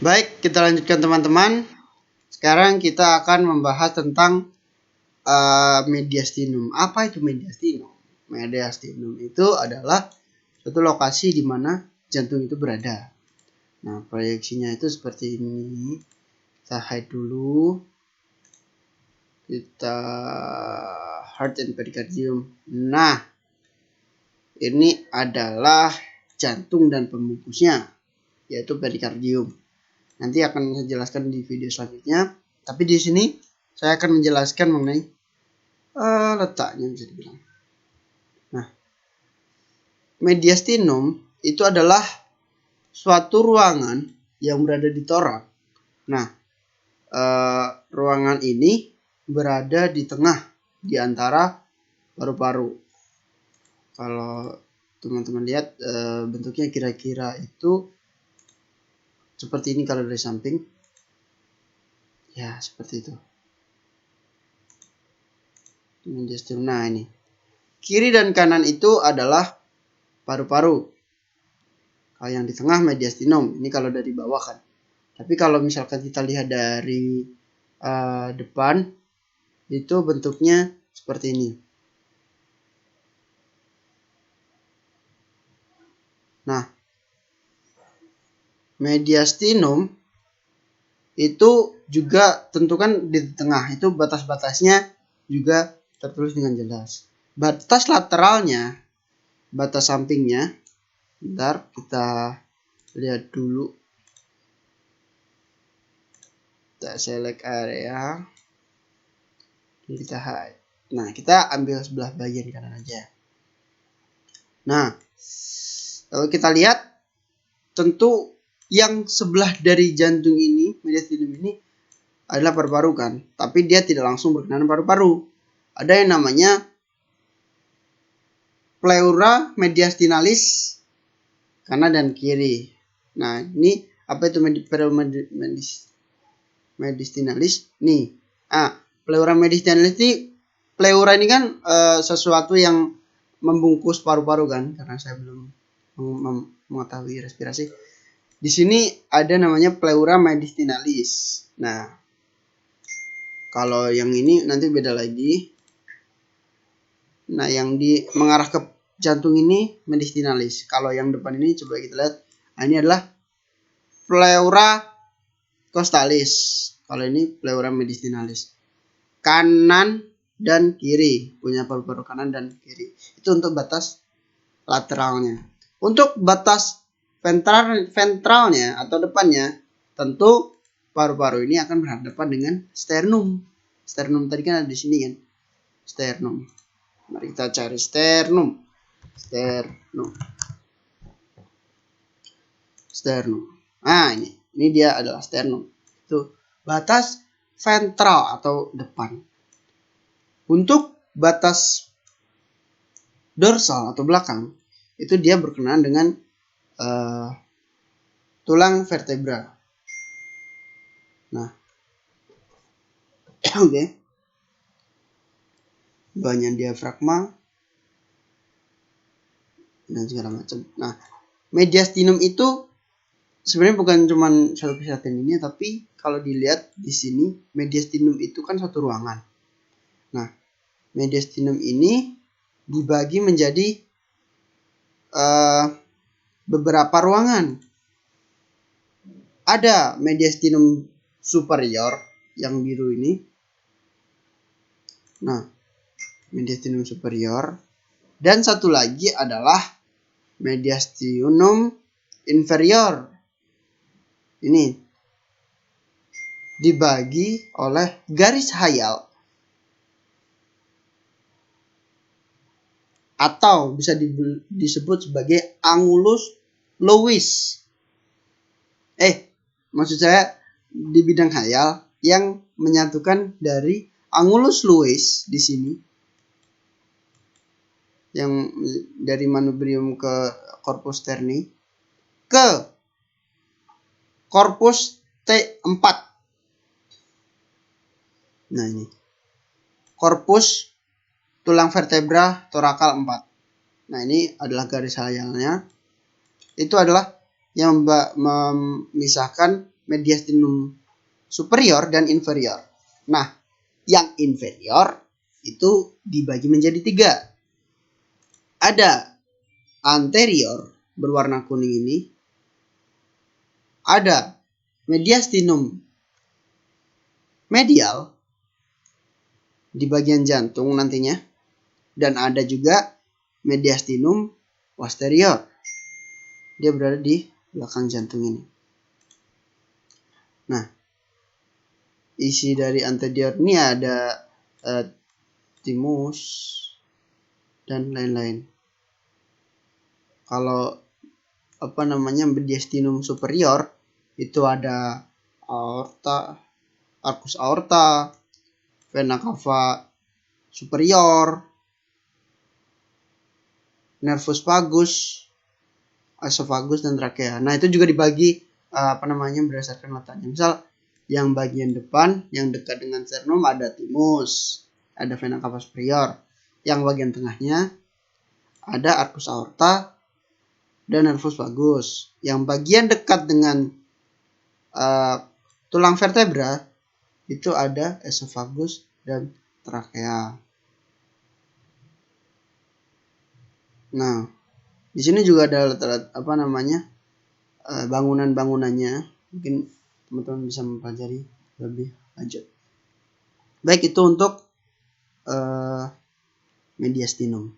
Baik, kita lanjutkan teman-teman. Sekarang kita akan membahas tentang mediastinum. Apa itu mediastinum? Mediastinum itu adalah suatu lokasi di mana jantung itu berada. Nah, proyeksinya itu seperti ini. Kita hide dulu. Kita heart and pericardium. Nah, ini adalah jantung dan pembungkusnya, yaitu perikardium. Nanti akan saya jelaskan di video selanjutnya. Tapi di sini saya akan menjelaskan mengenai letaknya, bisa dibilang. Nah, mediastinum itu adalah suatu ruangan yang berada di torak. Nah, ruangan ini berada di tengah di antara paru-paru. Kalau teman-teman lihat bentuknya kira-kira itu seperti ini kalau dari samping. Ya, seperti itu. Mediastinum. Nah, ini. Kiri dan kanan itu adalah paru-paru. Kalau yang di tengah mediastinum. Ini kalau dari bawah kan. Tapi kalau misalkan kita lihat dari depan, itu bentuknya seperti ini. Nah, mediastinum itu juga tentukan di tengah. Itu batas-batasnya juga tertulis dengan jelas. Batas lateralnya, batas sampingnya, bentar kita lihat dulu. Kita select area, kita hide. Nah, kita ambil sebelah bagian kanan aja. Nah, kalau kita lihat, tentu yang sebelah dari jantung ini, mediastinum ini adalah paru-paru kan, tapi dia tidak langsung berkenaan paru-paru. Ada yang namanya pleura mediastinalis kanan dan kiri. Nah, ini apa itu pleura mediastinalis? Nih, pleura mediastinalis ini, pleura ini kan sesuatu yang membungkus paru-paru kan, karena saya belum mengetahui respirasi. Di sini ada namanya pleura mediastinalis. Nah, kalau yang ini nanti beda lagi. Nah, yang di mengarah ke jantung ini mediastinalis. Kalau yang depan ini coba kita lihat. Nah, ini adalah pleura costalis. Kalau ini pleura mediastinalis. Kanan dan kiri, punya paru-paru kanan dan kiri. Itu untuk batas lateralnya. Untuk batas ventralnya atau depannya, tentu paru-paru ini akan berhadapan dengan sternum. Sternum tadi kan ada di sini kan, sternum. Mari kita cari sternum. Nah, ini dia adalah sternum. Itu batas ventral atau depan. Untuk batas dorsal atau belakang, itu dia berkenaan dengan tulang vertebra. Nah, oke. Banyak diafragma dan segala macam. Nah, mediastinum itu sebenarnya bukan cuma satu kesehatan ini, tapi kalau dilihat di sini, mediastinum itu kan satu ruangan. Nah, mediastinum ini dibagi menjadi beberapa ruangan. Ada mediastinum superior yang biru ini. Nah, mediastinum superior. Dan satu lagi adalah mediastinum inferior. Ini dibagi oleh garis hayal atau bisa disebut sebagai angulus Lewis. Maksud saya di bidang hayal yang menyatukan dari angulus Lewis di sini, yang dari manubrium ke corpus sterni, ke corpus T4. Nah, ini corpus tulang vertebra torakal 4. Nah, ini adalah garis hayalnya. Itu adalah yang memisahkan mediastinum superior dan inferior. Nah, yang inferior itu dibagi menjadi 3. Ada anterior berwarna kuning ini, ada mediastinum medial di bagian jantung nantinya, dan ada juga mediastinum posterior. Dia berada di belakang jantung ini. Nah, isi dari anterior ini ada timus dan lain-lain. Kalau mediastinum superior itu ada aorta, arcus aorta, vena cava superior, nervus vagus, esophagus, dan trakea. Nah, itu juga dibagi berdasarkan letaknya. Misal yang bagian depan yang dekat dengan sternum ada timus, ada vena cava superior. Yang bagian tengahnya ada arcus aorta dan nervus vagus. Yang bagian dekat dengan tulang vertebra itu ada esophagus dan trakea. Nah, di sini juga ada bangunan-bangunannya. Mungkin teman-teman bisa mempelajari lebih lanjut. Baik, itu untuk mediastinum.